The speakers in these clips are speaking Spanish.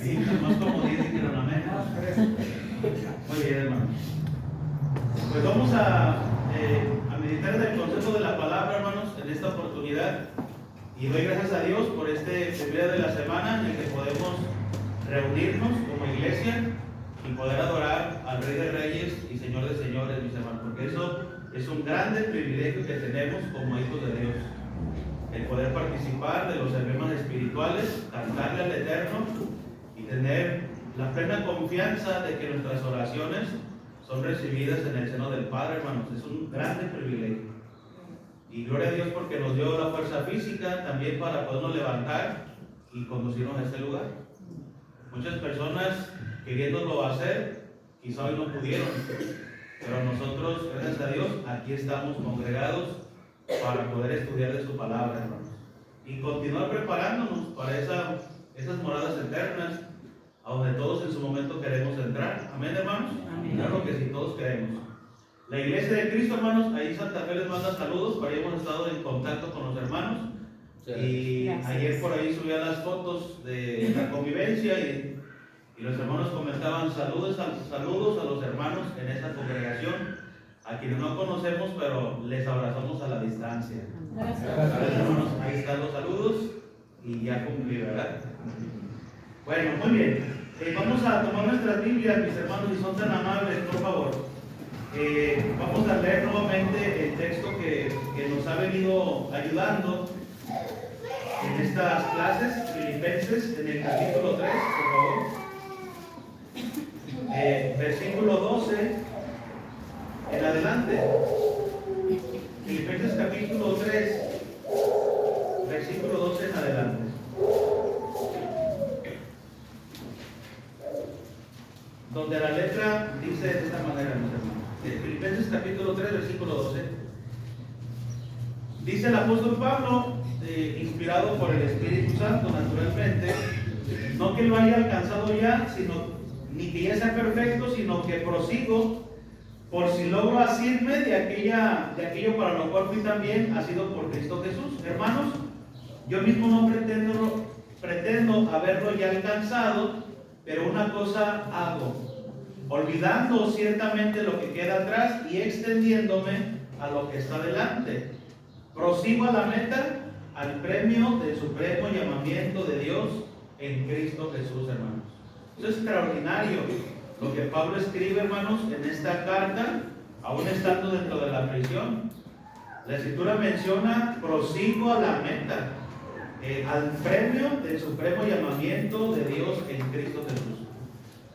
Sí, más como 10 dijeron amén. Muy bien, hermanos. Pues vamos a meditar en el consejo de la palabra, hermanos, en esta oportunidad. Y doy gracias a Dios por este primer día de la semana en el que podemos reunirnos como iglesia y poder adorar al Rey de Reyes y Señor de Señores, mis hermanos, porque eso es un grande privilegio que tenemos como hijos de Dios, el poder participar de los eventos espirituales, cantarle al Eterno y tener la plena confianza de que nuestras oraciones son recibidas en el seno del Padre, hermanos. Es un grande privilegio. Y gloria a Dios porque nos dio la fuerza física también para podernos levantar y conducirnos a este lugar. Muchas personas queriéndolo hacer, quizá hoy no pudieron, pero nosotros, gracias a Dios, aquí estamos congregados para poder estudiar de su palabra, hermanos, y continuar preparándonos para esas moradas eternas, a donde todos en su momento queremos entrar. Amén, hermanos. Amén. Claro que sí, todos queremos. La iglesia de Cristo, hermanos, ahí Santa Fe les manda saludos, por ahí hemos estado en contacto con los hermanos. Y ayer por ahí subía las fotos de la convivencia y los hermanos comentaban saludos a los hermanos en esta congregación, a quienes no conocemos, pero les abrazamos a la distancia. Gracias. Hermanos, ahí están los saludos y ya cumplí, ¿verdad? Bueno, muy bien. Vamos a tomar nuestras Biblias, mis hermanos, si son tan amables, por favor. Vamos a leer nuevamente el texto que nos ha venido ayudando en estas clases, Filipenses, en el capítulo 3, por favor. Versículo 12 en adelante. Filipenses capítulo 3, versículo 12 en adelante. Donde la letra dice de esta manera, mis hermanos. Filipenses capítulo 3, versículo 12. Dice el apóstol Pablo, inspirado por el Espíritu Santo, naturalmente, no que lo haya alcanzado ya, ni que ya sea perfecto, sino que prosigo, por si logro asirme de aquello para lo cual fui también asido por Cristo Jesús. Hermanos, yo mismo no pretendo haberlo ya alcanzado, pero una cosa hago, olvidando ciertamente lo que queda atrás y extendiéndome a lo que está delante. Prosigo a la meta, al premio del supremo llamamiento de Dios en Cristo Jesús, hermanos. Eso es extraordinario lo que Pablo escribe, hermanos, en esta carta, aún estando dentro de la prisión. La Escritura menciona: prosigo a la meta, al premio del supremo llamamiento de Dios en Cristo Jesús.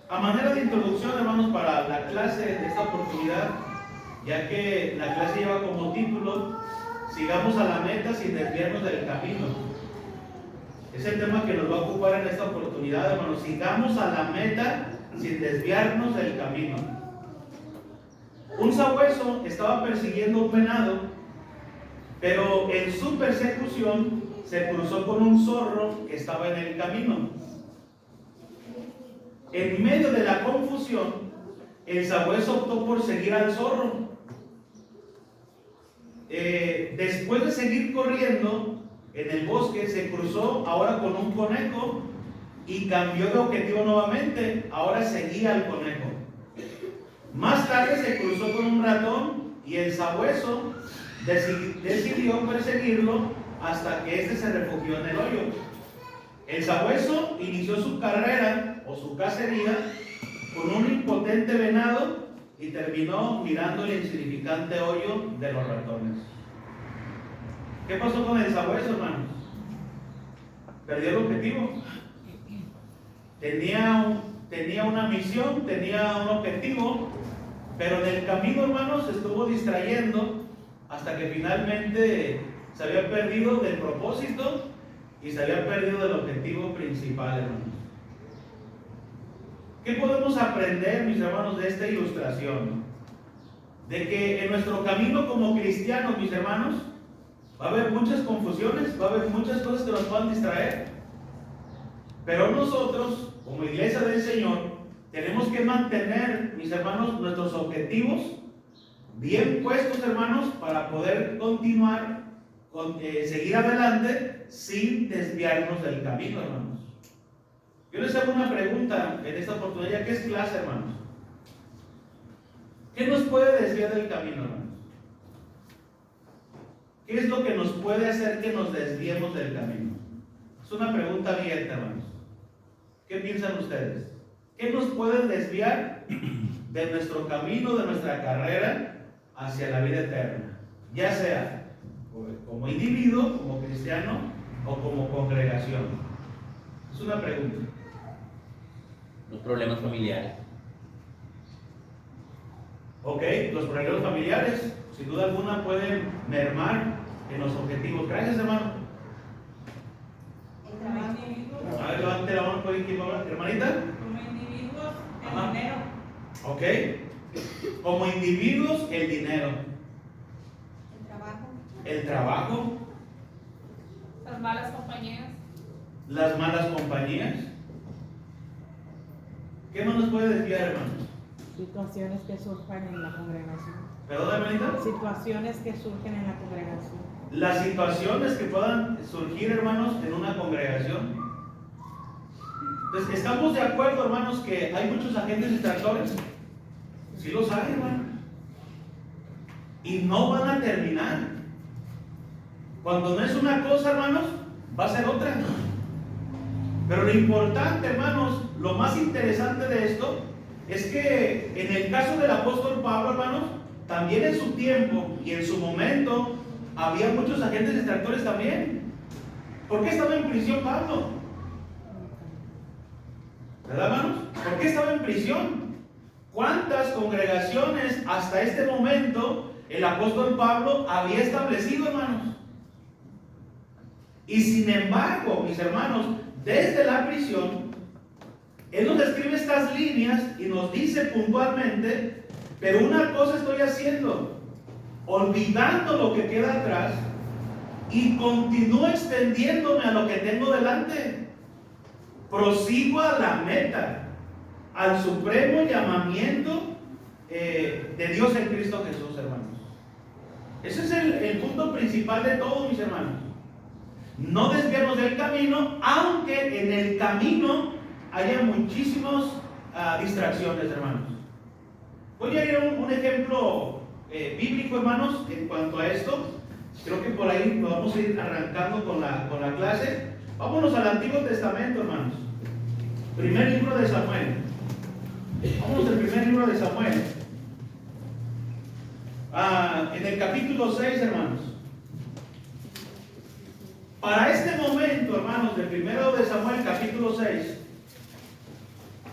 A manera de introducción, hermanos, para la clase de esta oportunidad, ya que la clase lleva como título "Sigamos a la meta sin desviarnos del camino". Es el tema que nos va a ocupar en esta oportunidad, hermanos. Sigamos a la meta sin desviarnos del camino. Un sabueso estaba persiguiendo un venado, pero en su persecución se cruzó con un zorro que estaba en el camino. En medio de la confusión, el sabueso optó por seguir al zorro. Después de seguir corriendo en el bosque, se cruzó ahora con un conejo y cambió de objetivo nuevamente. Ahora seguía al conejo. Más tarde se cruzó con un ratón y el sabueso decidió perseguirlo hasta que éste se refugió en el hoyo. El sabueso inició su carrera o su cacería con un impotente venado y terminó mirando el insignificante hoyo de los ratones. ¿Qué pasó con el sabueso, hermanos? Perdió el objetivo. Tenía una misión, tenía un objetivo, pero en el camino, hermanos, se estuvo distrayendo hasta que finalmente se había perdido del propósito y se había perdido del objetivo principal, hermanos. ¿Qué podemos aprender, mis hermanos, de esta ilustración? De que en nuestro camino como cristianos, mis hermanos, va a haber muchas confusiones, va a haber muchas cosas que nos puedan distraer. Pero nosotros, como iglesia del Señor, tenemos que mantener, mis hermanos, nuestros objetivos bien puestos, hermanos, para poder continuar, seguir adelante sin desviarnos del camino, hermanos. Yo les hago una pregunta en esta oportunidad. ¿Qué es clase, hermanos? ¿Qué nos puede desviar del camino, hermanos? ¿Qué es lo que nos puede hacer que nos desviemos del camino? Es una pregunta abierta, hermanos. ¿Qué piensan ustedes? ¿Qué nos puede desviar de nuestro camino, de nuestra carrera hacia la vida eterna? Ya sea como individuo, como cristiano o como congregación. Es una pregunta. Los problemas familiares. Ok, los problemas familiares, sin duda alguna, pueden mermar en los objetivos. Gracias, hermano. A ver, levante la mano por aquí, hermanita. Como individuos, el Ajá. dinero. Ok. Como individuos, el dinero. El trabajo. El trabajo. Las malas compañías. Las malas compañías. ¿Qué más nos puede desviar, hermanos? Situaciones que surjan en la congregación. ¿Perdón, hermanita? Situaciones que surgen en la congregación. Las situaciones que puedan surgir, hermanos, en una congregación. Entonces, ¿estamos de acuerdo, hermanos, que hay muchos agentes distractores? Sí los hay, hermanos. Y no van a terminar. Cuando no es una cosa, hermanos, va a ser otra. Pero lo importante, hermanos, lo más interesante de esto es que en el caso del apóstol Pablo, hermanos, también en su tiempo y en su momento había muchos agentes distractores también. ¿Por qué estaba en prisión Pablo? ¿Verdad, hermanos? ¿Por qué estaba en prisión? ¿Cuántas congregaciones hasta este momento el apóstol Pablo había establecido, hermanos? Y sin embargo, mis hermanos, desde la prisión, él nos escribe estas líneas y nos dice puntualmente: pero una cosa estoy haciendo, olvidando lo que queda atrás, y continúo extendiéndome a lo que tengo delante. Prosigo a la meta, al supremo llamamiento de Dios en Cristo Jesús, hermanos. Ese es el punto principal de todo, mis hermanos. No desviarnos del camino, aunque en el camino haya muchísimas distracciones, hermanos. Voy a ir a un ejemplo bíblico, hermanos, en cuanto a esto. Creo que por ahí vamos a ir arrancando con la clase. Vámonos al Antiguo Testamento, hermanos. Primer libro de Samuel. Vamos al primer libro de Samuel. En el capítulo 6, hermanos. Para este momento, hermanos, del primero de Samuel, capítulo 6,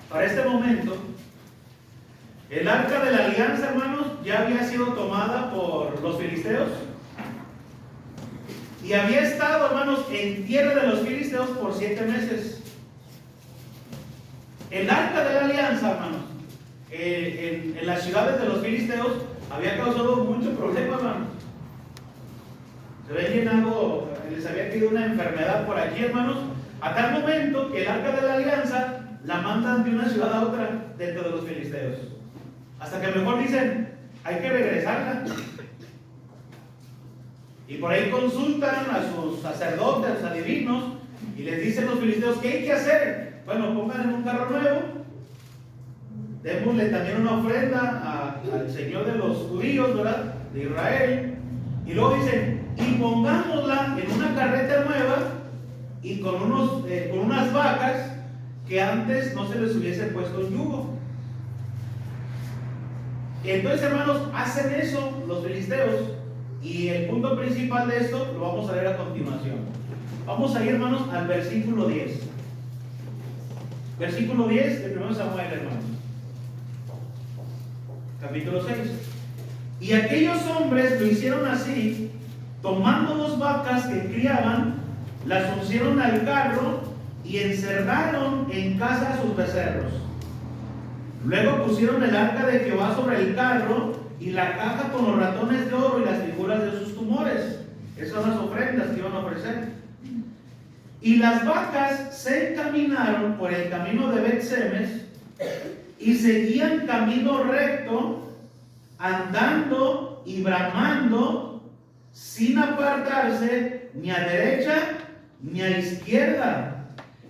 para este momento, el arca de la alianza, hermanos, ya había sido tomada por los filisteos y había estado, hermanos, en tierra de los filisteos por 7 meses. El arca de la alianza, hermanos, en las ciudades de los filisteos había causado mucho problema, hermanos. Se había llenado, les había caído una enfermedad por aquí, hermanos, a tal momento que el arca de la alianza la mandan de una ciudad a otra dentro de los filisteos. Hasta que mejor dicen: hay que regresarla. Y por ahí consultan a sus sacerdotes, a los adivinos, y les dicen los filisteos: ¿qué hay que hacer? Bueno, pongan en un carro nuevo, démosle también una ofrenda al Señor de los judíos, ¿verdad? De Israel. Y luego dicen: y pongámosla en una carreta nueva y con unas vacas que antes no se les hubiese puesto un yugo. Entonces, hermanos, hacen eso los filisteos, y el punto principal de esto lo vamos a ver a continuación. Vamos a ir, hermanos, al versículo 10. Versículo 10 de 1 Samuel, hermanos. Capítulo 6. Y aquellos hombres lo hicieron así, tomando 2 vacas que criaban, las pusieron al carro y encerraron en casa a sus becerros. Luego pusieron el arca de Jehová sobre el carro y la caja con los ratones de oro y las figuras de sus tumores. Esas son las ofrendas que iban a ofrecer. Y las vacas se encaminaron por el camino de Bet-Semes y seguían camino recto, andando y bramando, sin apartarse ni a derecha ni a izquierda.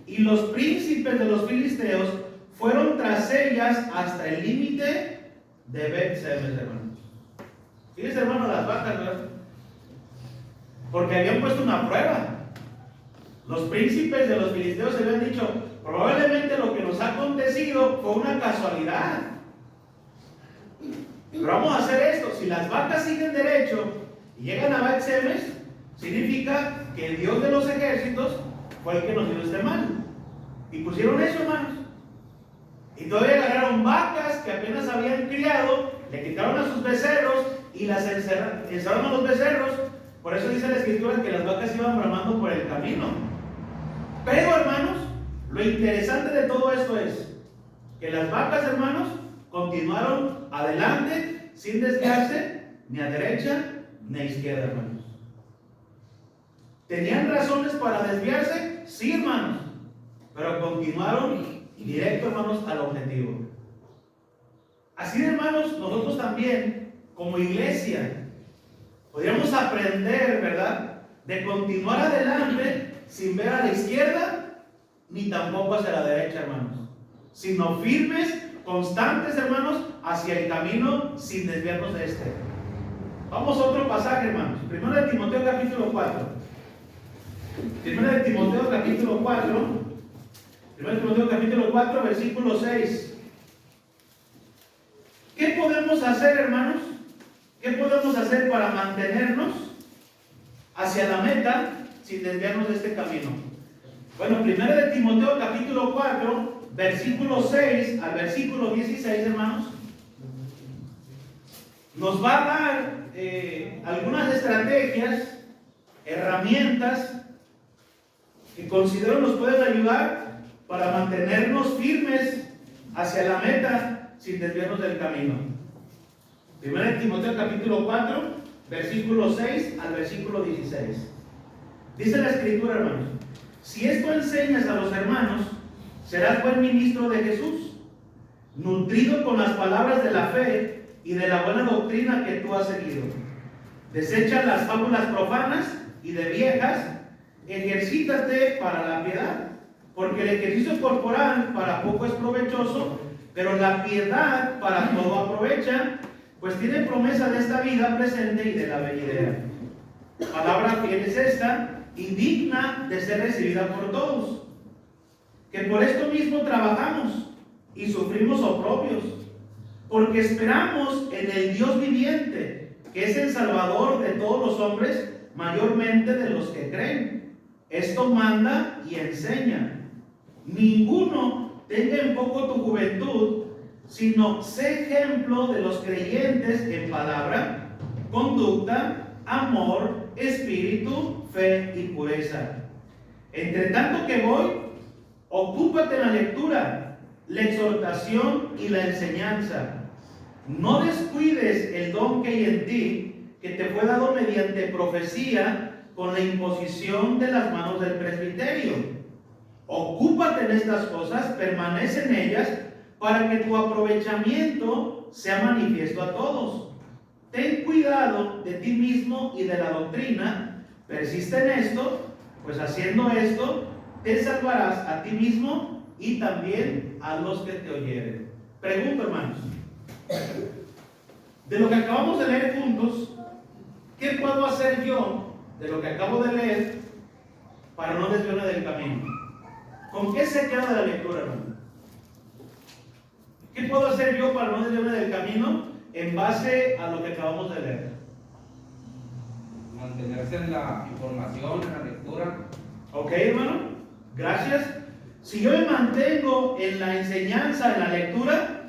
y los príncipes de los filisteos fueron tras ellas hasta el límite de Bet-Semes, hermanos. Fíjense, hermanos, las vacas, ¿verdad? Porque habían puesto una prueba. Los príncipes de los filisteos se habían dicho, probablemente lo que nos ha acontecido fue una casualidad. Pero vamos a hacer esto, si las vacas siguen derecho y llegan a Bet-Semes, significa que el Dios de los ejércitos fue el que nos dio este mal. Y pusieron eso, hermanos. Y todavía agarraron vacas que apenas habían criado, le quitaron a sus becerros y las encerraron a los becerros. Por eso dice la escritura que las vacas iban bramando por el camino. Pero, hermanos, lo interesante de todo esto es que las vacas, hermanos, continuaron adelante sin desviarse ni a derecha ni a izquierda, hermanos. ¿Tenían razones para desviarse? Sí, hermanos, pero continuaron directo, hermanos, al objetivo. Así, hermanos, nosotros también, como iglesia, podríamos aprender, ¿verdad?, de continuar adelante sin ver a la izquierda ni tampoco hacia la derecha, hermanos, sino firmes, constantes, hermanos, hacia el camino sin desviarnos de este. Vamos a otro pasaje, hermanos. Primero de Timoteo capítulo 4. Primero de Timoteo capítulo 4. Primero de Timoteo capítulo 4, versículo 6. ¿Qué podemos hacer, hermanos? ¿Qué podemos hacer para mantenernos hacia la meta sin desviarnos de este camino? Bueno, primero de Timoteo capítulo 4, versículo 6 al versículo 16, hermanos, nos va a dar algunas estrategias, herramientas que considero nos pueden ayudar para mantenernos firmes hacia la meta sin desviarnos del camino. Primero de Timoteo capítulo 4, versículo 6 al versículo 16. Dice la escritura, hermanos: si esto enseñas a los hermanos, serás buen ministro de Jesús, nutrido con las palabras de la fe y de la buena doctrina que tú has seguido. Desecha las fábulas profanas y de viejas, ejercítate para la piedad, porque el ejercicio corporal para poco es provechoso, pero la piedad para todo aprovecha, pues tiene promesa de esta vida presente y de la venidera. Palabra fiel es esta y digna de ser recibida por todos, que por esto mismo trabajamos y sufrimos oprobios, porque esperamos en el Dios viviente, que es el Salvador de todos los hombres, mayormente de los que creen. Esto manda y enseña. Ninguno tenga en poco tu juventud, sino sé ejemplo de los creyentes en palabra, conducta, amor, espíritu, fe y pureza. Entre tanto que voy, ocúpate en la lectura, la exhortación y la enseñanza. No descuides el don que hay en ti, que te fue dado mediante profecía con la imposición de las manos del presbiterio. Ocúpate en estas cosas, permanece en ellas, para que tu aprovechamiento sea manifiesto a todos. Ten cuidado de ti mismo y de la doctrina, persiste en esto, pues haciendo esto te salvarás a ti mismo y también a los que te oyeren. Pregunto, hermanos, de lo que acabamos de leer juntos, ¿qué puedo hacer yo de lo que acabo de leer para no desviarme del camino? ¿Con qué se queda de la lectura, hermano? ¿Qué puedo hacer yo para no desviarme del camino en base a lo que acabamos de leer? Mantenerse en la información, en la lectura. Ok, hermano, gracias. Si yo me mantengo en la enseñanza, en la lectura,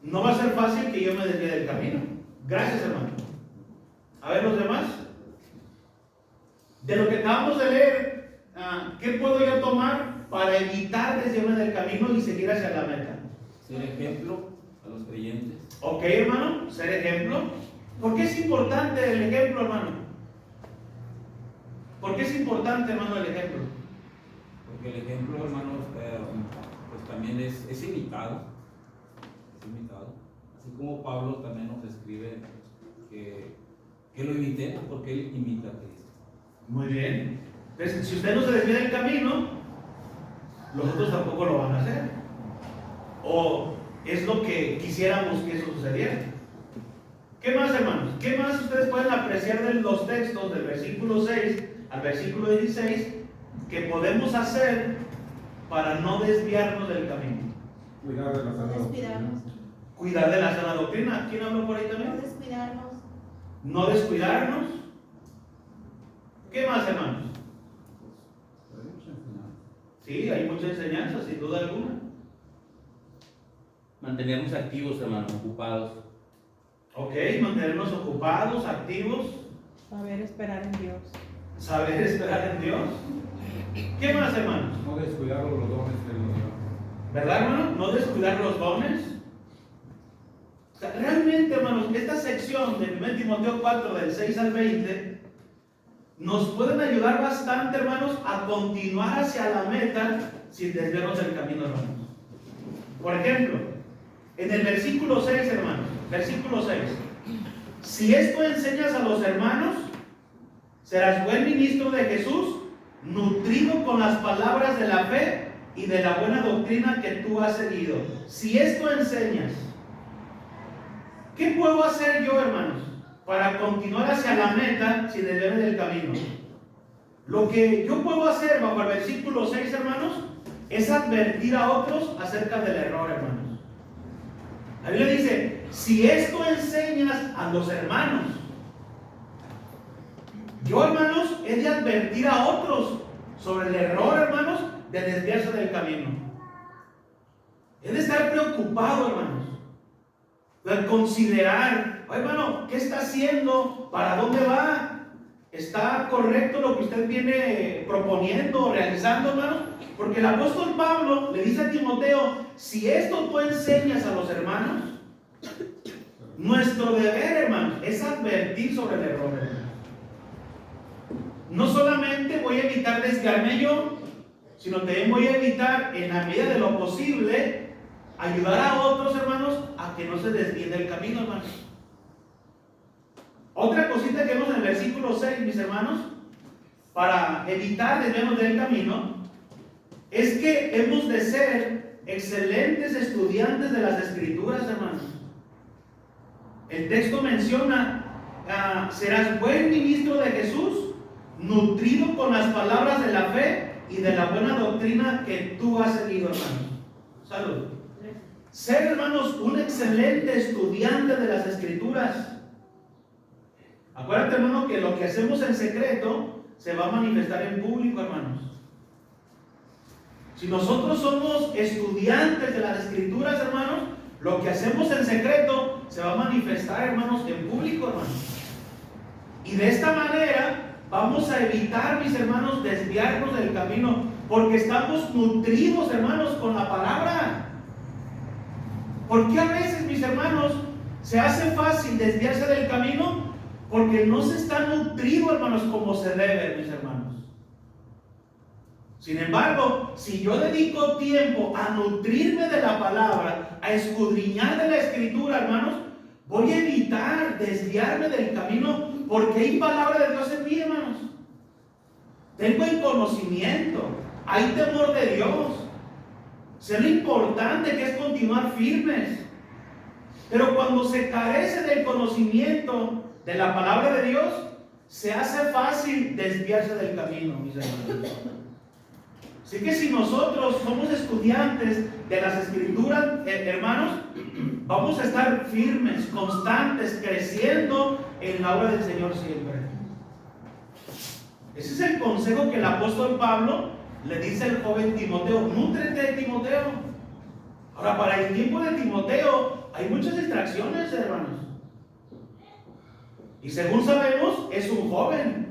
no va a ser fácil que yo me desvíe del camino. Gracias, hermano. A ver, los demás. De lo que acabamos de leer, ¿qué puedo yo tomar para evitar desviarme del camino y seguir hacia la meta? Ser ejemplo a los creyentes. Ok, hermano, ser ejemplo. ¿Por qué es importante el ejemplo, hermano? ¿Por qué es importante, hermano, el ejemplo? Porque el ejemplo, hermanos, pues también es imitado. Es imitado. Así como Pablo también nos escribe que lo imitemos porque él imita a Cristo. Muy bien. Entonces, si usted no se desvía del camino, los otros tampoco lo van a hacer. O es lo que quisiéramos que eso sucediera. ¿Qué más, hermanos? ¿Qué más ustedes pueden apreciar de los textos del versículo 6 al versículo 16 que podemos hacer para no desviarnos del camino? Cuidar de la sana doctrina. Descuidarnos. Cuidar de la sana doctrina. ¿Quién habló por ahí No también? descuidarnos. No descuidarnos. ¿Qué más, hermanos? Hay mucha enseñanza. Sí, hay mucha enseñanza, sin duda alguna. Mantenernos activos, hermanos, ocupados. Ok, mantenernos ocupados, activos, Saber esperar en Dios. saber esperar en Dios. ¿Qué más, hermanos? No descuidar los dones que Él nos dio. ¿Verdad, hermano? No descuidar los dones. O sea, realmente, hermanos, esta sección de 1 Timoteo 4, del 6 al 20, nos pueden ayudar bastante, hermanos, a continuar hacia la meta sin desviarnos del camino, hermanos. Por ejemplo, en el versículo 6, hermanos, versículo 6, si esto enseñas a los hermanos, serás buen ministro de Jesús, nutrido con las palabras de la fe y de la buena doctrina que tú has seguido. Si esto enseñas, ¿qué puedo hacer yo, hermanos, para continuar hacia la meta sin desviarme del camino? Lo que yo puedo hacer bajo el versículo 6, hermanos, es advertir a otros acerca del error, hermanos. La Biblia dice, si esto enseñas a los hermanos, yo, hermanos, he de advertir a otros sobre el error, hermanos, de desviarse del camino. He de estar preocupado, hermanos, de considerar, hermano, ¿qué está haciendo? ¿Para dónde va? ¿Está correcto lo que usted viene proponiendo, realizando, hermanos? Porque el apóstol Pablo le dice a Timoteo, si esto tú enseñas a los hermanos, nuestro deber, hermanos, es advertir sobre el error, hermanos. No solamente voy a evitar desviarme yo, sino también voy a evitar, en la medida de lo posible, ayudar a otros, hermanos, a que no se desvíen del camino, hermanos. Otra cosita que vemos en el versículo 6, mis hermanos, para evitar desviarnos del camino, es que hemos de ser excelentes estudiantes de las Escrituras, hermanos. El texto menciona, serás buen ministro de Jesús, nutrido con las palabras de la fe y de la buena doctrina que tú has seguido, hermanos. Salud. Ser, hermanos, un excelente estudiante de las Escrituras. Acuérdate, hermano, que lo que hacemos en secreto se va a manifestar en público, hermanos. Si nosotros somos estudiantes de las Escrituras, hermanos, lo que hacemos en secreto se va a manifestar, hermanos, en público, hermanos. Y de esta manera vamos a evitar, mis hermanos, desviarnos del camino, porque estamos nutridos, hermanos, con la palabra. ¿Por qué a veces, mis hermanos, se hace fácil desviarse del camino? Porque no se está nutrido, hermanos, como se debe, mis hermanos. Sin embargo, si yo dedico tiempo a nutrirme de la palabra, a escudriñar de la Escritura, hermanos, voy a evitar desviarme del camino, porque hay palabra de Dios en mí, hermanos. Tengo el conocimiento, hay temor de Dios. Sé lo importante que es continuar firmes. Pero cuando se carece del conocimiento de la palabra de Dios, se hace fácil desviarse del camino, mis hermanos. Así que si nosotros somos estudiantes de las Escrituras, hermanos, vamos a estar firmes, constantes, creciendo en la obra del Señor siempre. Ese es el consejo que el apóstol Pablo le dice al joven Timoteo: nútrete de Timoteo. Ahora, para el tiempo de Timoteo hay muchas distracciones, hermanos. Y según sabemos, es un joven.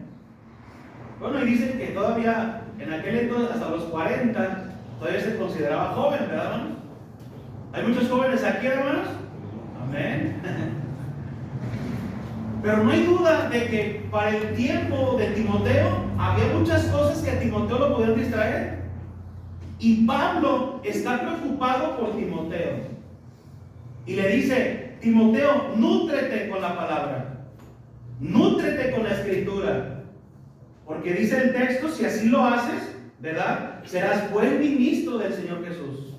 Bueno, y dicen que todavía, en aquel entonces, hasta los 40, todavía se consideraba joven, ¿verdad, hermanos? ¿Hay muchos jóvenes aquí, hermanos? Amén. Pero no hay duda de que para el tiempo de Timoteo había muchas cosas que a Timoteo lo podían distraer. Y Pablo está preocupado por Timoteo. Y le dice: Timoteo, nútrete con la palabra, nútrete con la Escritura. Porque dice el texto, si así lo haces, ¿verdad? Serás buen ministro del Señor Jesús.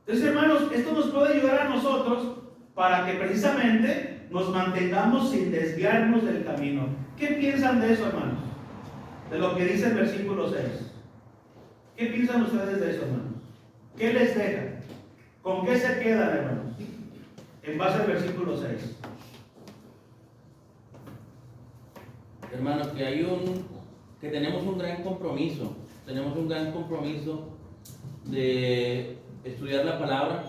Entonces, hermanos, esto nos puede ayudar a nosotros para que precisamente nos mantengamos sin desviarnos del camino. ¿Qué piensan de eso, hermanos? De lo que dice el versículo 6. ¿Qué piensan ustedes de eso, hermanos? ¿Qué les deja? ¿Con qué se quedan, hermanos? En base al versículo 6. Hermanos, que tenemos un gran compromiso. Tenemos un gran compromiso de estudiar la palabra,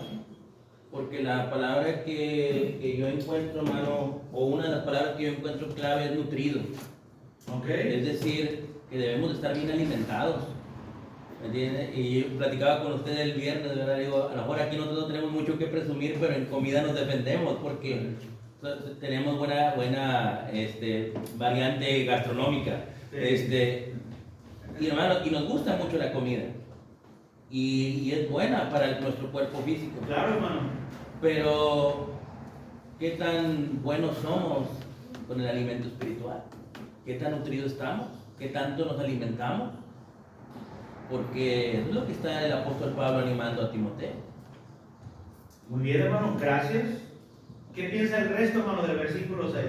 porque la palabra que yo encuentro, hermano, o una de las palabras que yo encuentro clave es nutrido. Es decir, que debemos de estar bien alimentados. ¿Me entiende? Y yo platicaba con ustedes el viernes, ¿verdad? Digo, a lo mejor aquí nosotros tenemos mucho que presumir, pero en comida nos defendemos porque tenemos buena variante gastronómica. Y hermano, y nos gusta mucho la comida. Y es buena para nuestro cuerpo físico. Claro, hermano. Pero, ¿qué tan buenos somos con el alimento espiritual? ¿Qué tan nutridos estamos? ¿Qué tanto nos alimentamos? Porque eso es lo que está el apóstol Pablo animando a Timoteo. Muy bien, hermano, gracias. ¿Qué piensa el resto, hermano, del versículo 6?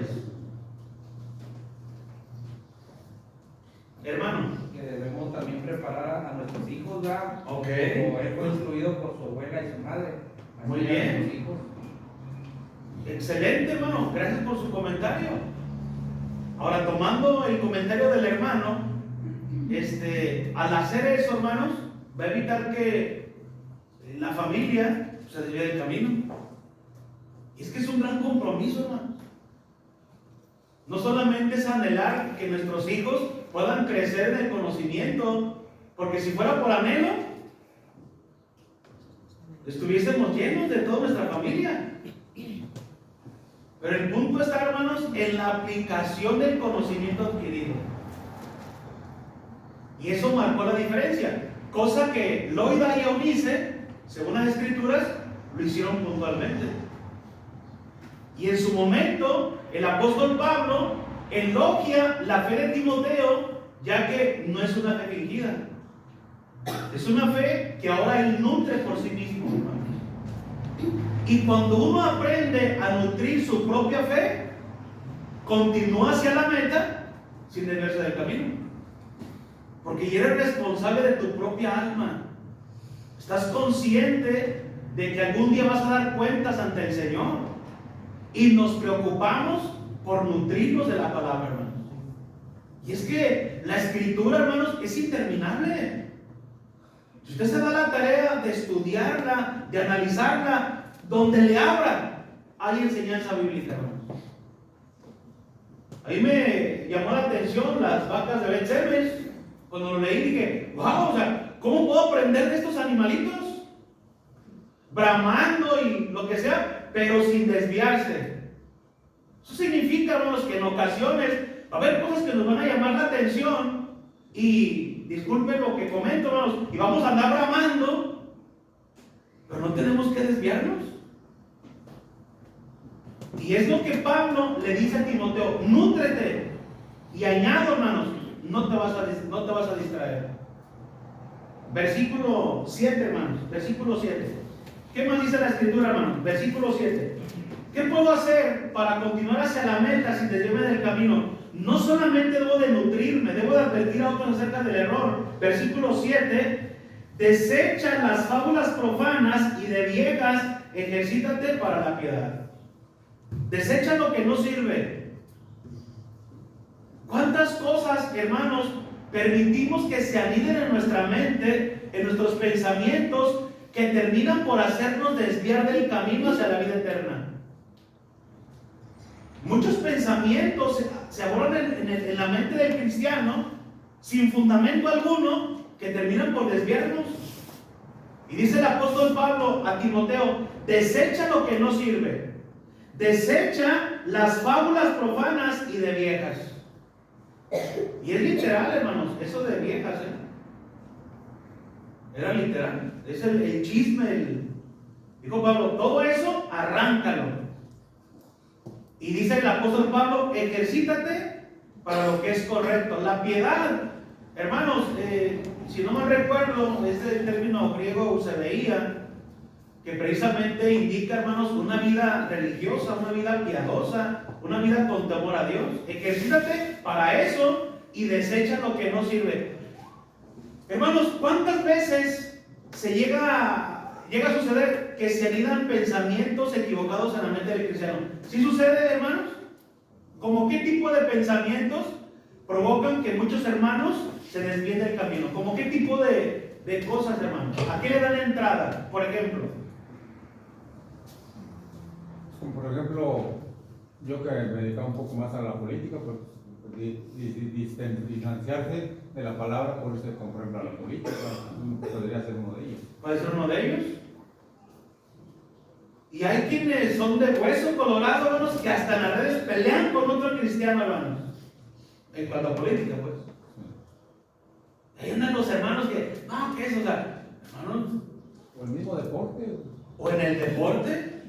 Hermano. Que debemos también preparar a nuestros hijos, ¿verdad? Ok. Como él fue instruido por su abuela y su madre. Así Muy a bien. nuestros hijos. Excelente, hermano, gracias por su comentario. Ahora, tomando el comentario del hermano, al hacer eso, hermanos, va a evitar que la familia se desvíe del camino. Y es que es un gran compromiso, hermanos. No solamente es anhelar que nuestros hijos puedan crecer en el conocimiento, porque si fuera por anhelo, estuviésemos llenos de toda nuestra familia. Pero el punto está, hermanos, en la aplicación del conocimiento adquirido. Y eso marcó la diferencia. Cosa que Loida y Eunice, según las escrituras, lo hicieron puntualmente. Y en su momento, el apóstol Pablo elogia la fe de Timoteo, ya que no es una fe fingida. Es una fe que ahora él nutre por sí mismo, hermanos. Y cuando uno aprende a nutrir su propia fe, continúa hacia la meta sin desviarse del camino. Porque ya eres responsable de tu propia alma. Estás consciente de que algún día vas a dar cuentas ante el Señor. Y nos preocupamos por nutrirnos de la palabra, hermanos. Y es que la escritura, hermanos, es interminable. Si usted se da la tarea de estudiarla, de analizarla, donde le abra, hay enseñanza bíblica, hermanos. Ahí me llamó la atención las vacas de Bet-Semes. Cuando lo leí dije, wow, o sea, ¿cómo puedo aprender de estos animalitos? Bramando y lo que sea, pero sin desviarse. Eso significa, hermanos, que en ocasiones va a haber cosas que nos van a llamar la atención y, disculpen lo que comento, hermanos, y vamos a andar bramando, pero no tenemos que desviarnos. Y es lo que Pablo le dice a Timoteo, nútrete. Y añado, hermanos, no te vas a distraer. Versículo 7, hermanos, versículo 7. ¿Qué más dice la escritura, hermanos? Versículo 7. ¿Qué puedo hacer para continuar hacia la meta sin desviarme del camino? No solamente debo de nutrirme, debo de advertir a otros acerca del error. Versículo 7. Desecha las fábulas profanas y de viejas, ejercítate para la piedad. Desecha lo que no sirve. ¿Cuántas cosas, hermanos, permitimos que se aniden en nuestra mente, en nuestros pensamientos, que terminan por hacernos desviar del camino hacia la vida eterna? Muchos pensamientos se abordan en la mente del cristiano sin fundamento alguno, que terminan por desviarnos. Y dice el apóstol Pablo a Timoteo, desecha lo que no sirve. Desecha las fábulas profanas y de viejas. Y es literal, hermanos, eso de viejas, era literal. Es el chisme. Dijo Pablo, todo eso, arráncalo. Y dice el apóstol Pablo, ejercítate para lo que es correcto. La piedad hermanos, si no me recuerdo, este término griego se veía que precisamente indica, hermanos, una vida religiosa, una vida piadosa, una vida con temor a Dios. Ejercítate para eso y desecha lo que no sirve. Hermanos, ¿cuántas veces se llega a suceder que se anidan pensamientos equivocados en la mente del cristiano? ¿Sí sucede, hermanos? ¿Cómo qué tipo de pensamientos provocan que muchos hermanos se desvíen del camino? ¿Cómo qué tipo de cosas, hermanos? ¿A qué le dan entrada? Por ejemplo, Como por ejemplo, yo que me dedicaba un poco más a la política, pues distanciarse de la palabra, por eso por ejemplo a la política, podría ser uno de ellos. puede ser uno de ellos. Y hay quienes son de hueso colorado, hermanos, que hasta en las redes pelean con otro cristiano, hermanos. En cuanto a política, pues. Ahí andan los hermanos que, no, ¿qué es? O sea, hermanos, O el mismo deporte. o en el deporte.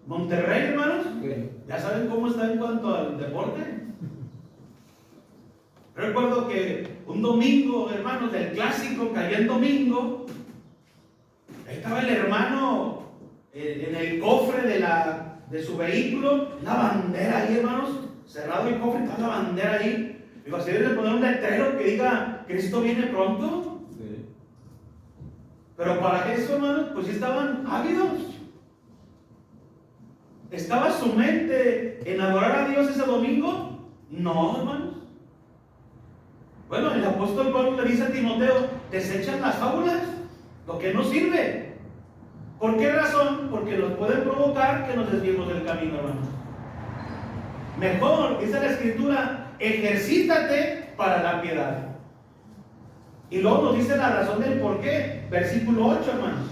Monterrey, hermanos, Que, ya saben cómo está en cuanto al deporte. Recuerdo que un domingo, hermanos, del clásico, cayó el domingo. Ahí estaba el hermano en el cofre de su vehículo, la bandera ahí, hermanos, cerrado el cofre, está la bandera ahí. Digo, así debe poner un letrero que diga, Cristo viene pronto. sí. Pero para eso, hermanos, pues sí estaban ávidos. ¿Estaba su mente en adorar a Dios ese domingo? No, hermanos. Bueno, el apóstol Pablo le dice a Timoteo, desechan las fábulas, lo que no sirve. ¿Por qué razón? Porque nos pueden provocar que nos desviemos del camino, hermanos. Mejor, dice la Escritura, ejercítate para la piedad. Y luego nos dice la razón del por qué. Versículo 8, hermanos.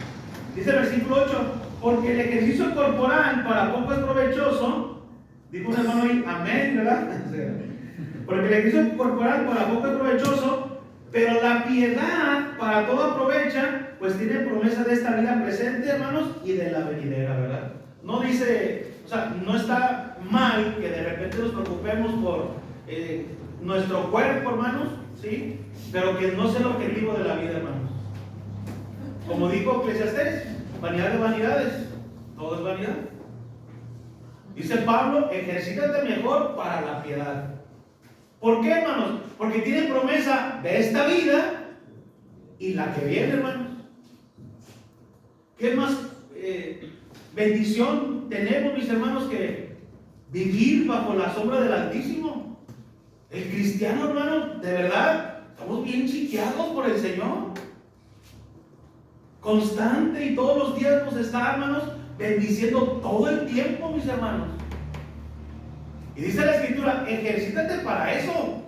Dice el versículo 8, porque el ejercicio corporal para poco es provechoso. Dijo un hermano ahí, amén, ¿verdad? Porque el ejercicio corporal para poco es provechoso, pero la piedad para todo aprovecha, pues tiene promesa de esta vida presente, hermanos, y de la venidera, ¿verdad? No dice, o sea, no está mal que de repente nos preocupemos por nuestro cuerpo, hermanos, ¿sí? Pero que no sea el objetivo de la vida, hermanos. Como dijo Eclesiastés, vanidad de vanidades, todo es vanidad. Dice Pablo, ejercítate mejor para la piedad. ¿Por qué, hermanos? Porque tiene promesa de esta vida y la que viene, hermanos. ¿Qué más bendición tenemos, mis hermanos, que vivir bajo la sombra del Altísimo? El cristiano, hermano, de verdad, estamos bien chiqueados por el Señor. Constante y todos los días nos está, hermanos, bendiciendo todo el tiempo, mis hermanos. Y dice la Escritura, ejercítate para eso.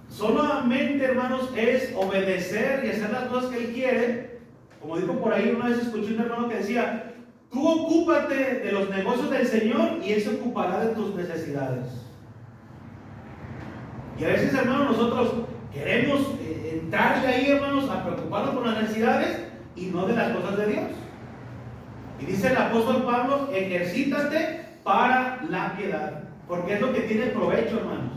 Solamente, hermanos, es obedecer y hacer las cosas que Él quiere. Como dijo por ahí, una vez escuché un hermano que decía, tú ocúpate de los negocios del Señor y Él se ocupará de tus necesidades. Y a veces, hermanos, nosotros queremos entrarle ahí, hermanos, a preocuparnos por las necesidades y no de las cosas de Dios. Y dice el apóstol Pablo, ejercítate para la piedad, porque es lo que tiene provecho, hermanos.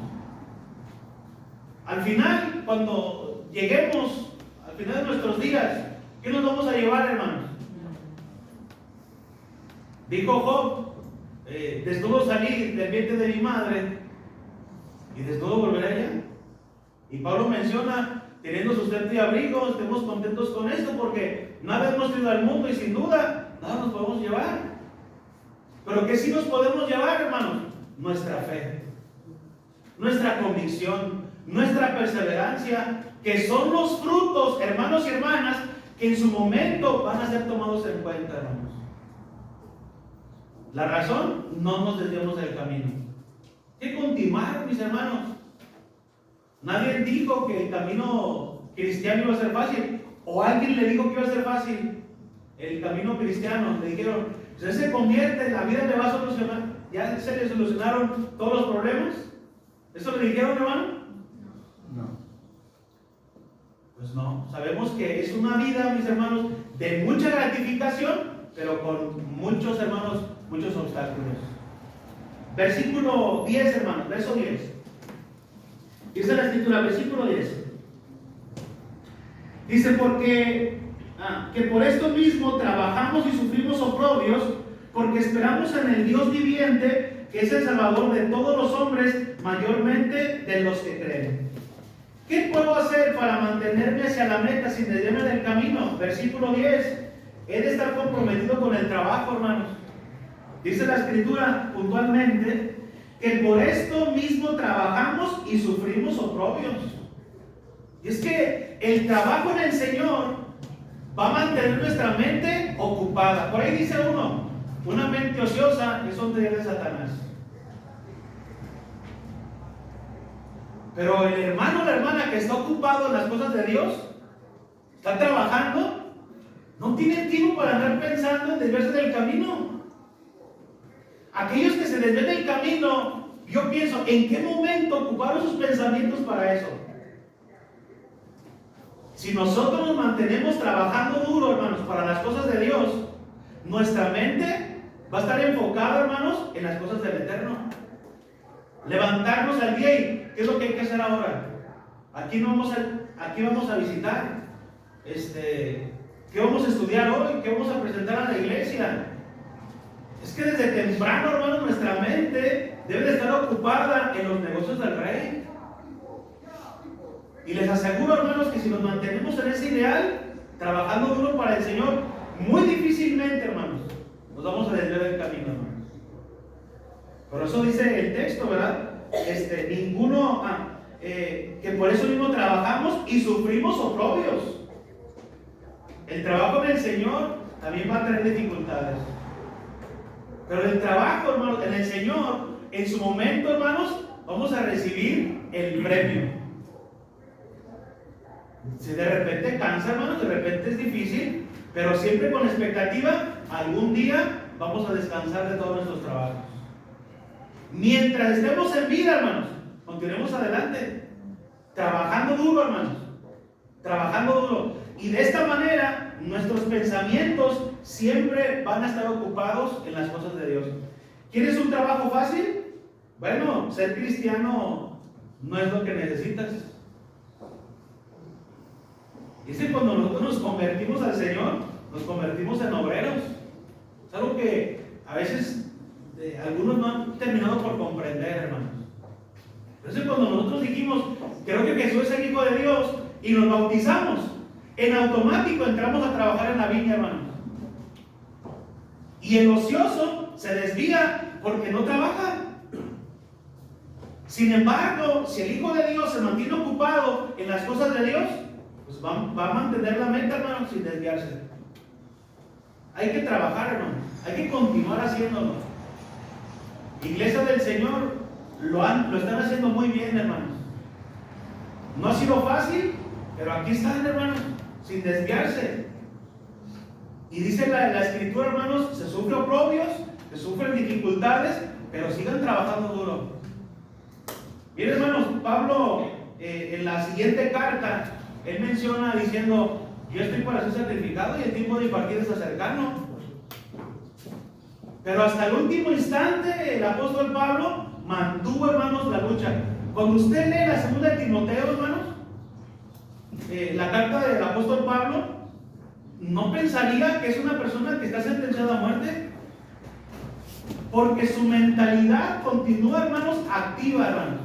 Al final, cuando lleguemos al final de nuestros días, ¿qué nos vamos a llevar, hermanos? Dijo Job, desnudo salí del vientre de mi madre y desnudo volveré allá. Y Pablo menciona, teniendo sustento y abrigo, estemos contentos con esto, porque nada hemos traído al mundo y sin duda nada nos podemos llevar. Pero ¿qué sí nos podemos llevar, hermanos? Nuestra fe, nuestra convicción, nuestra perseverancia, que son los frutos, hermanos y hermanas, que en su momento van a ser tomados en cuenta, hermanos. La razón, no nos desviemos del camino. Hay que continuar, mis hermanos. Nadie dijo que el camino cristiano iba a ser fácil, o alguien le dijo que iba a ser fácil el camino cristiano. Le dijeron, usted se convierte, la vida le va a solucionar. ¿Ya se le solucionaron todos los problemas? ¿Eso le dijeron, hermano? No. Pues no. Sabemos que es una vida, mis hermanos, de mucha gratificación, pero con muchos, hermanos, muchos obstáculos. Versículo 10, hermanos, verso 10. Dice la escritura, versículo 10. Dice, que por esto mismo trabajamos y sufrimos oprobios, porque esperamos en el Dios viviente, que es el Salvador de todos los hombres, mayormente de los que creen. ¿Qué puedo hacer para mantenerme hacia la meta sin desviarme del camino? Versículo 10. He de estar comprometido con el trabajo, hermanos. Dice la escritura puntualmente que por esto mismo trabajamos y sufrimos oprobios. Y es que el trabajo en el Señor va a mantener nuestra mente ocupada. Por ahí dice uno, una mente ociosa es un taller de Satanás. Pero el hermano o la hermana que está ocupado en las cosas de Dios, está trabajando, no tiene tiempo para andar pensando en desviarse del camino. Aquellos que se desvían del camino, yo pienso, ¿en qué momento ocuparon sus pensamientos para eso? Si nosotros nos mantenemos trabajando duro, hermanos, para las cosas de Dios, nuestra mente va a estar enfocada, hermanos, en las cosas del Eterno. Levantarnos al día y ¿qué es lo que hay que hacer ahora? Aquí vamos a visitar. ¿Qué vamos a estudiar hoy? ¿Qué vamos a presentar a la iglesia? Es que desde temprano, hermanos, nuestra mente debe de estar ocupada en los negocios del Rey. Y les aseguro, hermanos, que si nos mantenemos en ese ideal, trabajando duro para el Señor, muy difícilmente, hermanos, nos vamos a desviar del camino, hermanos. Por eso dice el texto, ¿verdad? Que por eso mismo trabajamos y sufrimos oprobios. El trabajo en el Señor también va a tener dificultades. Pero el trabajo, hermanos, en el Señor, en su momento, hermanos, vamos a recibir el premio. Si de repente cansa, hermanos, de repente es difícil, pero siempre con expectativa, algún día vamos a descansar de todos nuestros trabajos. Mientras estemos en vida, hermanos, continuemos adelante, trabajando duro, hermanos, trabajando duro. Y de esta manera, nuestros pensamientos siempre van a estar ocupados en las cosas de Dios. ¿Quieres un trabajo fácil? Bueno, ser cristiano no es lo que necesitas. Dice, cuando nosotros nos convertimos al Señor, nos convertimos en obreros. Es algo que a veces algunos no han terminado por comprender, hermanos. Entonces, cuando nosotros dijimos, creo que Jesús es el Hijo de Dios, y nos bautizamos, en automático entramos a trabajar en la viña, hermanos. Y el ocioso se desvía porque no trabaja. Sin embargo, si el Hijo de Dios se mantiene ocupado en las cosas de Dios, pues va a mantener la mente, hermanos, sin desviarse. Hay que trabajar, hermanos. Hay que continuar haciéndolo. Iglesia del Señor lo están haciendo muy bien, hermanos. No ha sido fácil, pero aquí están, hermanos, sin desviarse. Y dice la escritura, hermanos, se sufren oprobios, se sufren dificultades, pero sigan trabajando duro. Bien, hermanos, Pablo en la siguiente carta, él menciona diciendo, yo estoy para ser sacrificado y el tiempo de partir está cercano. Pero hasta el último instante el apóstol Pablo mantuvo, hermanos, la lucha. Cuando usted lee la segunda de Timoteo, hermanos, la carta del apóstol Pablo, no pensaría que es una persona que está sentenciada a muerte, porque su mentalidad continúa, hermanos, activa, hermanos.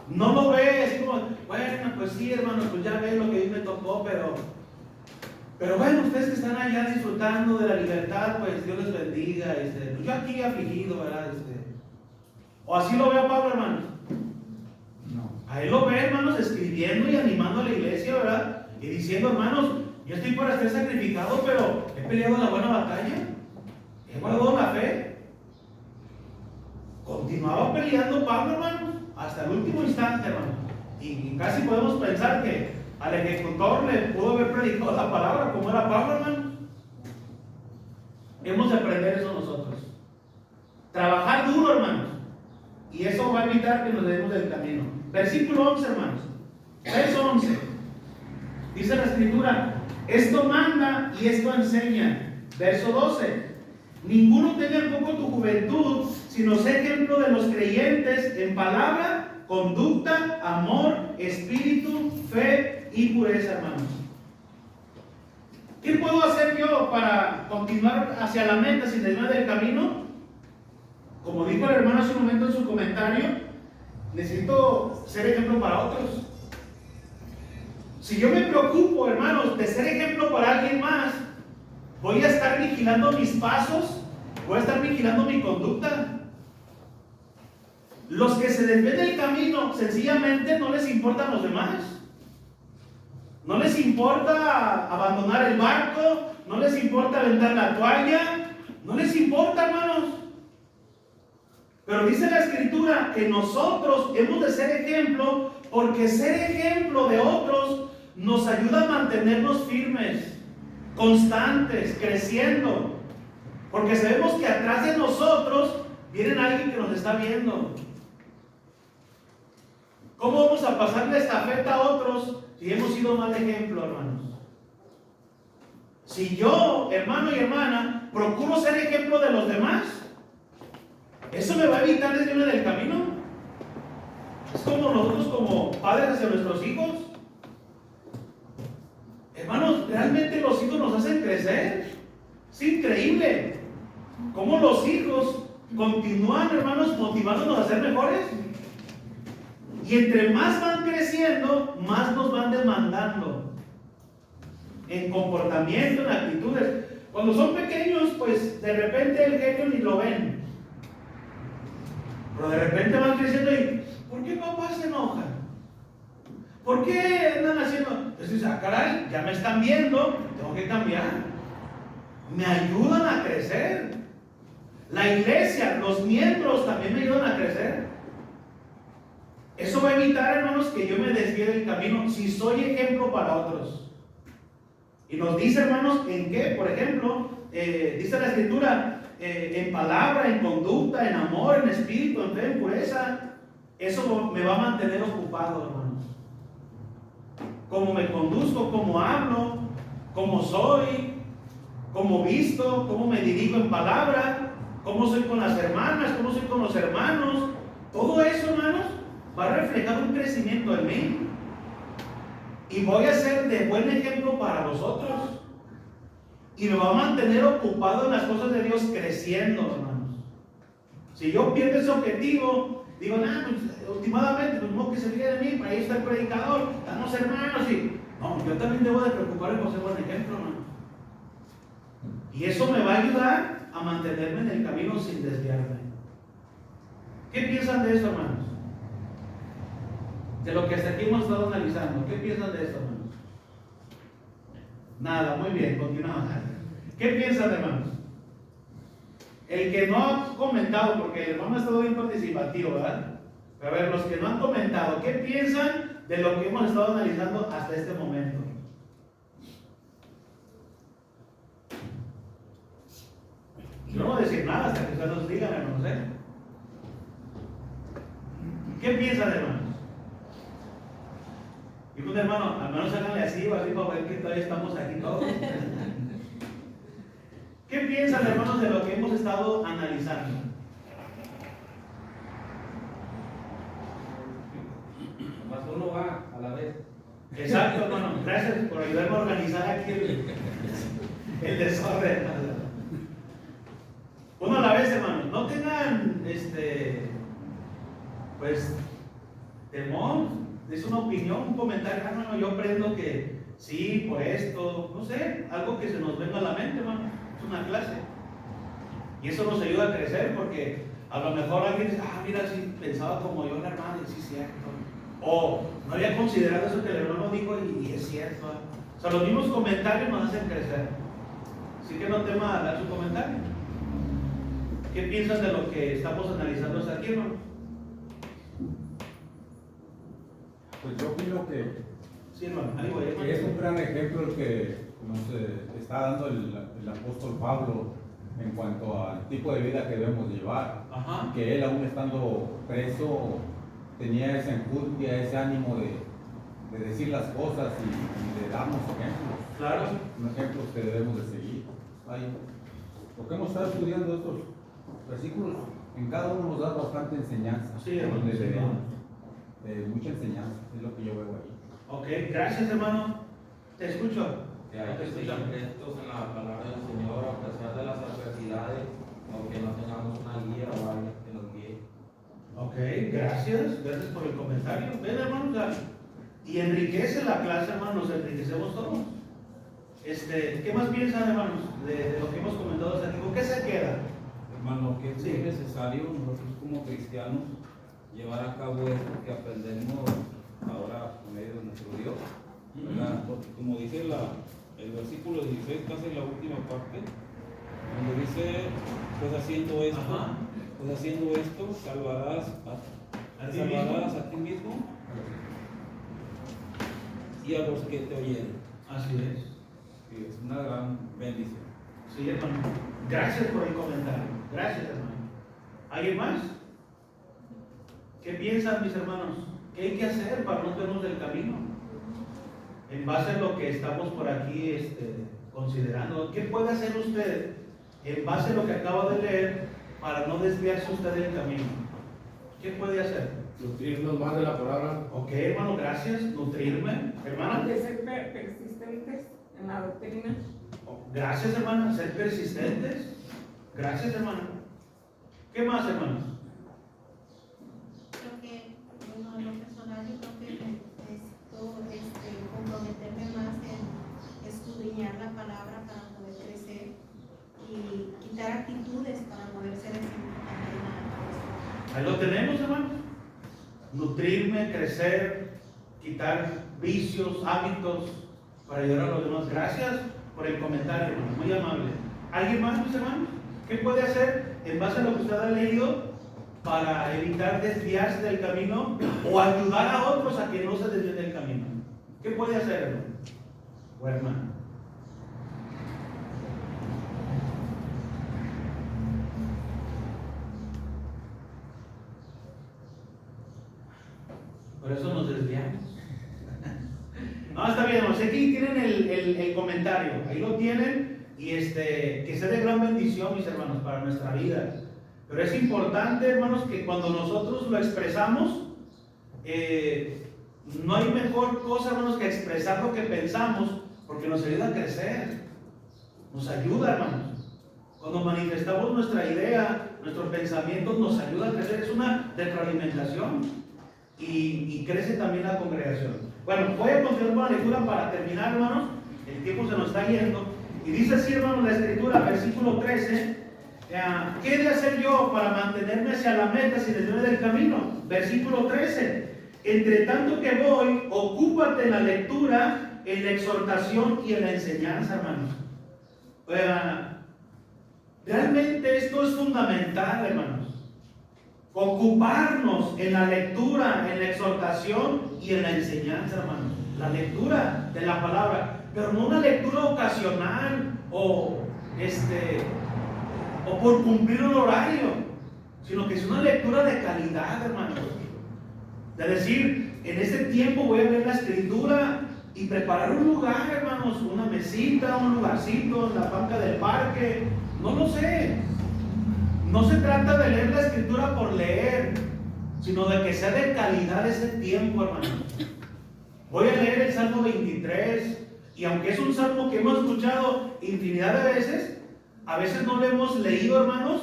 No lo ve así como, bueno, pues sí, hermanos, pues ya ve lo que a mí me tocó, pero bueno, ustedes que están allá disfrutando de la libertad, pues Dios les bendiga, pues yo aquí afligido, ¿verdad? O así lo ve a Pablo, hermanos. No. A él lo ve, hermanos, escribiendo y animando a la iglesia, ¿verdad? Y diciendo, hermanos, yo estoy para ser sacrificado, pero he peleado la buena batalla, he guardado la fe. Continuaba peleando Pablo, hermanos, hasta el último instante, hermanos. Y casi podemos pensar que al ejecutor le pudo haber predicado la palabra como era Pablo, hermanos. Hemos de aprender eso nosotros. Trabajar duro, hermanos. Y eso va a evitar que nos demos del camino. Versículo 11, hermanos. Verso 11. Dice la escritura, esto manda y esto enseña. Verso 12. Ninguno tenga en poco tu juventud, sino sé ejemplo de los creyentes en palabra conducta, amor, espíritu, fe y pureza, hermanos. ¿Qué puedo hacer yo para continuar hacia la meta sin desviarme del camino? Como dijo el hermano hace un momento en su comentario, necesito ser ejemplo para otros. Si yo me preocupo, hermanos, de ser ejemplo para alguien más, voy a estar vigilando mis pasos, voy a estar vigilando mi conducta. Los que se desvían del camino, sencillamente no les importan los demás. No les importa abandonar el barco, no les importa aventar la toalla, no les importa, hermanos. Pero dice la Escritura que nosotros hemos de ser ejemplo, porque ser ejemplo de otros nos ayuda a mantenernos firmes, constantes, creciendo. Porque sabemos que atrás de nosotros viene alguien que nos está viendo. ¿Cómo vamos a pasarle esta estafeta a otros si hemos sido mal ejemplo, hermanos? Si yo, hermano y hermana, procuro ser ejemplo de los demás, ¿eso me va a evitar desviarme del camino? Es como nosotros como padres hacia nuestros hijos. Hermanos, realmente los hijos nos hacen crecer. Es increíble cómo los hijos continúan, hermanos, motivándonos a ser mejores. Y entre más van creciendo, más nos van demandando en comportamiento, en actitudes. Cuando son pequeños, pues de repente el genio ni lo ven. Pero de repente van creciendo y, ¿por qué papá se enoja? ¿Por qué andan haciendo? Entonces, caray, ya me están viendo, tengo que cambiar. Me ayudan a crecer. La iglesia, los miembros también me ayudan a crecer. Eso va a evitar, hermanos, que yo me desvíe del camino si soy ejemplo para otros. Y nos dice, hermanos, en qué, por ejemplo, dice la Escritura, en palabra, en conducta, en amor, en espíritu, en fe, en pureza. Eso me va a mantener ocupado, hermanos. Cómo me conduzco, cómo hablo, cómo soy, cómo visto, cómo me dirijo en palabra, cómo soy con las hermanas, cómo soy con los hermanos. Todo eso, hermanos, va a reflejar un crecimiento en mí. Y voy a ser de buen ejemplo para los otros. Y me va a mantener ocupado en las cosas de Dios, creciendo, hermanos. Si yo pierdo ese objetivo, digo, nah, pues últimamente, pues no que se fije de mí, para ahí está el predicador, están los hermanos, y no, yo también debo de preocuparme por ser buen ejemplo, hermano. Y eso me va a ayudar a mantenerme en el camino sin desviarme. ¿Qué piensan de eso, hermanos? De lo que hasta aquí hemos estado analizando. ¿Qué piensan de esto, hermanos? Nada, muy bien, continuamos. ¿Qué piensan, hermanos? El que no ha comentado, porque el hermano ha estado bien participativo, ¿verdad? Pero a ver, los que no han comentado, ¿qué piensan de lo que hemos estado analizando hasta este momento? Yo no voy a decir nada hasta que ustedes nos digan, hermanos, ¿eh? ¿Qué piensan, hermanos? Y un hermano, al menos háganle así o así para ver que todavía estamos aquí todos. ¿Qué piensan, hermanos, de lo que hemos estado analizando? Más uno va a la vez. Exacto, hermano. Gracias por ayudarme a organizar aquí el desorden. Uno a la vez, hermanos. No tengan, pues, temor. Es una opinión, un comentario. Hermano, yo aprendo que sí, por esto, no sé, algo que se nos venga a la mente, hermano. Es una clase. Y eso nos ayuda a crecer porque a lo mejor alguien dice, mira, sí, pensaba como yo, la hermana, y sí, es cierto. O no había considerado eso que el hermano dijo y es cierto. O sea, los mismos comentarios nos hacen crecer. Así que no tema dar su comentario. ¿Qué piensas de lo que estamos analizando hasta aquí, hermano? Pues yo opino que Sí, hermano, ahí voy, hermano. es un gran ejemplo el que nos está dando el apóstol Pablo en cuanto al tipo de vida que debemos llevar. Ajá. Que él, aún estando preso, tenía esa enjundia, ese ánimo de decir las cosas y de darnos ejemplos. Claro. Ejemplos que debemos de seguir. Lo que hemos estado estudiando estos versículos, en cada uno nos da bastante enseñanza. Sí, hermano, donde sí, debemos. mucha enseñanza, es lo que yo veo ahí. Ok, gracias hermano. Te escucho. Que hay que seguir prestos en la palabra del Señor a pesar de las adversidades, aunque no tengamos una guía o alguien que nos guíe. Ok, gracias. Gracias por el comentario. Ven hermano, y enriquece la clase, hermanos, enriquecemos todos. ¿Qué más piensan, hermanos, de lo que hemos comentado hasta aquí? ¿Con qué se queda? Hermano, que es Sí. necesario nosotros como cristianos llevar a cabo esto que aprendemos ahora por medio de nuestro Dios, ¿verdad? Porque como dice el versículo 16, casi la última parte, donde dice, pues haciendo esto, salvarás ¿A ti a ti mismo y a los que te oyeren. Así es. Y es una gran bendición. Sí, hermano. Gracias por el comentario. Gracias, hermano. ¿Alguien más? ¿Qué piensan, mis hermanos? ¿Qué hay que hacer para no perdernos del camino? En base a lo que estamos por aquí considerando, ¿qué puede hacer usted en base a lo que acaba de leer para no desviarse usted del camino? ¿Qué puede hacer? Nutrirnos más de la palabra. Ok, hermano, gracias. Nutrirme, hermano. De ser persistentes en la doctrina. Gracias, hermano. Ser persistentes. Gracias, hermano. ¿Qué más, hermanos? Creo que, bueno, en lo personal, yo creo que necesito comprometerme más en escudriñar la palabra para poder crecer y quitar actitudes para poder ser ejemplo también a Ahí lo tenemos, hermano. Nutrirme, crecer, quitar vicios, hábitos para ayudar a los demás. Gracias por el comentario, hermano. Muy amable. ¿Alguien más, mis hermanos? ¿Qué puede hacer en base a lo que usted ha leído para evitar desviarse del camino o ayudar a otros a que no se desvíen del camino? ¿Qué puede hacer, hermano? O hermano. Por eso nos desviamos. No, está bien, hermanos. Aquí tienen el comentario. Ahí lo tienen. Y que sea de gran bendición, mis hermanos, para nuestra vida. Pero es importante, hermanos, que cuando nosotros lo expresamos, no hay mejor cosa, hermanos, que expresar lo que pensamos, porque nos ayuda a crecer. Nos ayuda, hermanos. Cuando manifestamos nuestra idea, nuestros pensamientos, nos ayuda a crecer. Es una retroalimentación. Y crece también la congregación. Bueno, voy a continuar con la lectura para terminar, hermanos. El tiempo se nos está yendo. Y dice así, hermanos, la escritura, versículo 13. ¿Qué he de hacer yo para mantenerme hacia la meta sin desviarme del camino? Versículo 13. Entre tanto que voy, ocúpate en la lectura, en la exhortación y en la enseñanza, hermanos. Realmente esto es fundamental, hermanos. Ocuparnos en la lectura, en la exhortación y en la enseñanza, hermanos. La lectura de la palabra. Pero no una lectura ocasional o por cumplir un horario, sino que es una lectura de calidad, hermanos. De decir, en este tiempo voy a leer la escritura y preparar un lugar, hermanos, una mesita, un lugarcito, la banca del parque, no lo sé. No se trata de leer la escritura por leer, sino de que sea de calidad ese tiempo, hermanos. Voy a leer el Salmo 23. Y aunque es un salmo que hemos escuchado infinidad de veces, a veces no lo hemos leído, hermanos,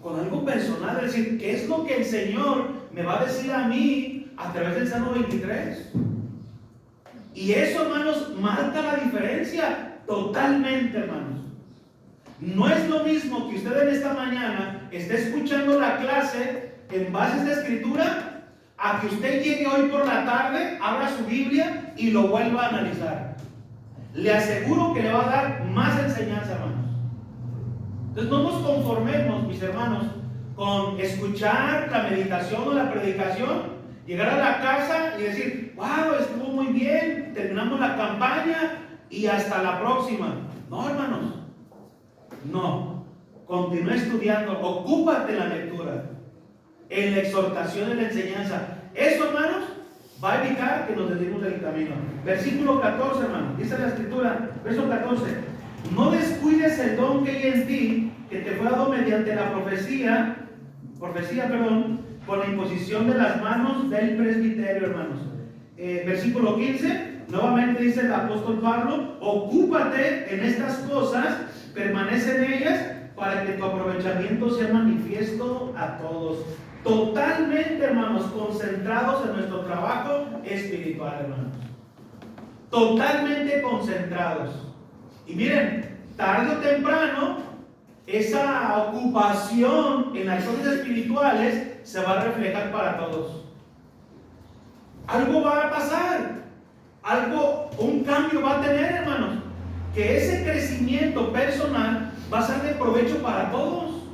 con algo personal. Es decir, ¿qué es lo que el Señor me va a decir a mí a través del Salmo 23? Y eso, hermanos, marca la diferencia totalmente, hermanos. No es lo mismo que usted en esta mañana esté escuchando la clase en base a esta escritura, a que usted llegue hoy por la tarde, abra su Biblia y lo vuelva a analizar. Le aseguro que le va a dar más enseñanza, hermanos. Entonces no nos conformemos, mis hermanos, con escuchar la meditación o la predicación, llegar a la casa y decir, wow, estuvo muy bien, terminamos la campaña y hasta la próxima. No, hermanos, no. Continúa estudiando, ocúpate en la lectura, en la exhortación y en la enseñanza. Eso, hermanos, va a evitar que nos desviemos del camino. Versículo 14, hermano, dice la escritura, verso 14. No descuides el don que hay en ti, que te fue dado mediante la profecía, con la imposición de las manos del presbiterio, hermanos. Versículo 15, nuevamente dice el apóstol Pablo: ocúpate en estas cosas, permanece en ellas, para que tu aprovechamiento sea manifiesto a todos. Totalmente, hermanos, concentrados en nuestro trabajo espiritual, hermanos. Totalmente concentrados. Y miren, tarde o temprano, esa ocupación en las cosas espirituales se va a reflejar para todos. Algo va a pasar, un cambio va a tener, hermanos, que ese crecimiento personal va a ser de provecho para todos.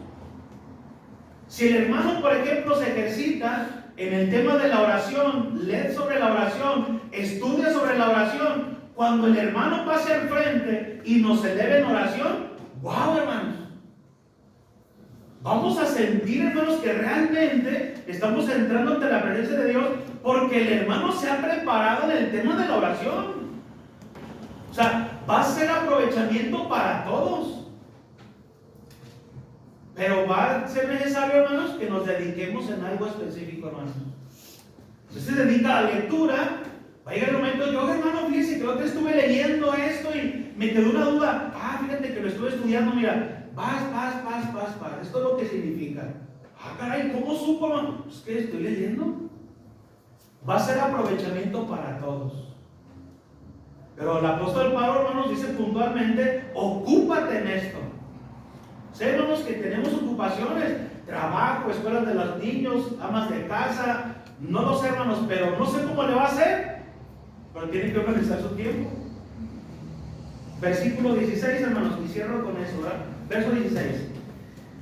Si el hermano, por ejemplo, se ejercita en el tema de la oración, lee sobre la oración, estudia sobre la oración, cuando el hermano pase al frente y nos eleve en oración, ¡wow, hermanos! Vamos a sentir, hermanos, que realmente estamos entrando ante la presencia de Dios, porque el hermano se ha preparado en el tema de la oración. O sea, va a ser aprovechamiento para todos. Pero va a ser necesario, hermanos, que nos dediquemos en algo específico, hermanos. Usted se dedica a la lectura. Va a llegar el momento: yo, hermano, fíjese que otra estuve leyendo esto y me quedó una duda. Fíjate que lo estuve estudiando, mira, paz. Esto es lo que significa. Caray, ¿cómo supo, hermano? Pues que estoy leyendo. Va a ser aprovechamiento para todos. Pero el apóstol Pablo, hermanos, dice puntualmente: ocúpate en esto. Sabemos que tenemos ocupaciones, trabajo, escuelas de los niños, amas de casa, no lo sé, hermanos, pero no sé cómo le va a hacer, pero tiene que organizar su tiempo. Versículo 16, hermanos, y cierro con eso, ¿verdad? Verso 16.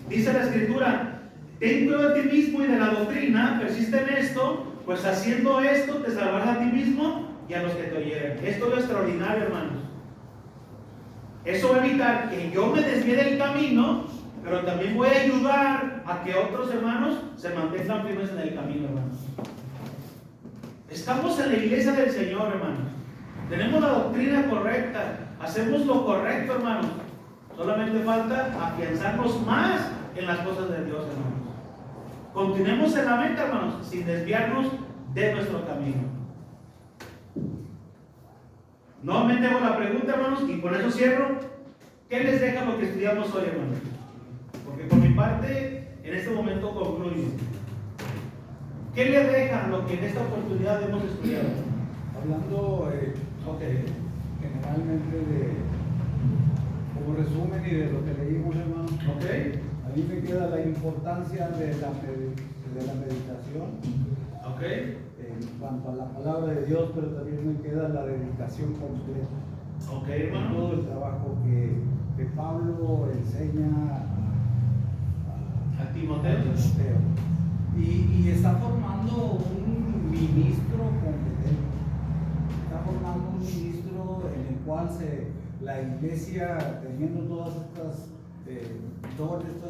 Dice la Escritura: ten cuidado de ti mismo y de la doctrina, persiste en esto, pues haciendo esto te salvarás a ti mismo y a los que te oyeren. Esto es lo extraordinario, hermanos. Eso va a evitar que yo me desvíe del camino, pero también voy a ayudar a que otros hermanos se mantengan firmes en el camino, hermanos. Estamos en la iglesia del Señor, hermanos. Tenemos la doctrina correcta, hacemos lo correcto, hermanos. Solamente falta afianzarnos más en las cosas de Dios, hermanos. Continuemos en la meta, hermanos, sin desviarnos de nuestro camino. Nuevamente hago la pregunta, hermanos, y con eso cierro. ¿Qué les deja lo que estudiamos hoy, hermanos? Porque por mi parte, en este momento concluyo. ¿Qué les deja lo que en esta oportunidad hemos estudiado? Hablando generalmente como resumen y de lo que leímos, hermanos, a mí me queda la importancia de la meditación. En cuanto a la palabra de Dios, pero también me queda la dedicación completa. Hermano. Todo el trabajo que Pablo enseña a Timoteo. Y está formando un ministro competente. Está formando un ministro en el cual la iglesia, teniendo todas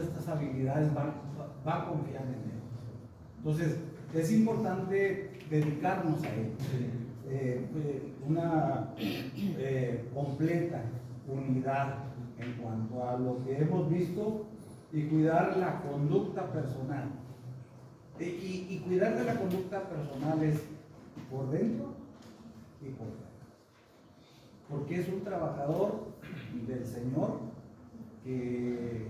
estas habilidades, va a confiar en él. Entonces, es importante dedicarnos a él. Una completa unidad en cuanto a lo que hemos visto y cuidar la conducta personal. Y cuidar de la conducta personal es por dentro y por fuera. Porque es un trabajador del Señor que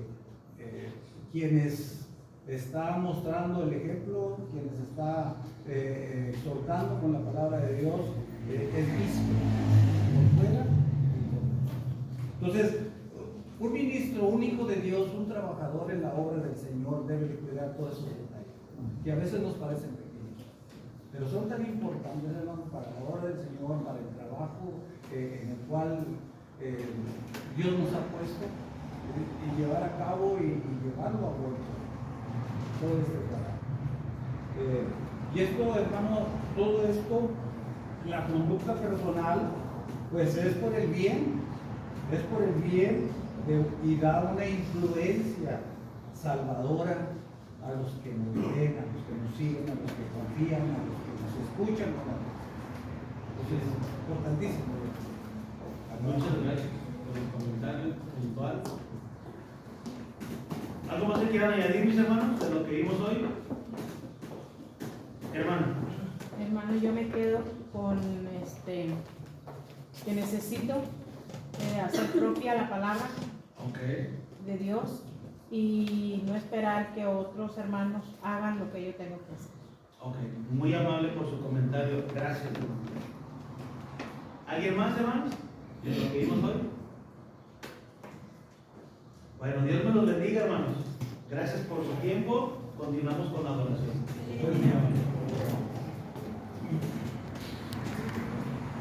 quienes está mostrando el ejemplo, quienes está exhortando con la palabra de Dios, es visto por fuera y por dentro. Entonces, un ministro, un hijo de Dios, un trabajador en la obra del Señor debe de cuidar todos esos detalles, que a veces nos parecen pequeños, pero son tan importantes, hermanos, para la obra del Señor, para el trabajo en el cual Dios nos ha puesto, y llevar a cabo y llevarlo a vuelta todo este trabajo. Y esto, hermano, todo esto, la conducta personal, pues es por el bien y da una influencia salvadora a los que nos ven, a los que nos siguen, a los que confían, a los que nos escuchan. Entonces es importantísimo. Muchas gracias por el comentario puntual. ¿Algo más que quieran añadir, mis hermanos, de lo que vimos hoy? hermano, yo me quedo con que necesito hacer propia la palabra de Dios y no esperar que otros hermanos hagan lo que yo tengo que hacer. Ok, muy amable por su comentario. Gracias, hermano. ¿Alguien más, hermanos? ¿De lo que vimos hoy? Bueno, Dios me los bendiga, hermanos. Gracias por su tiempo. Continuamos con la adoración.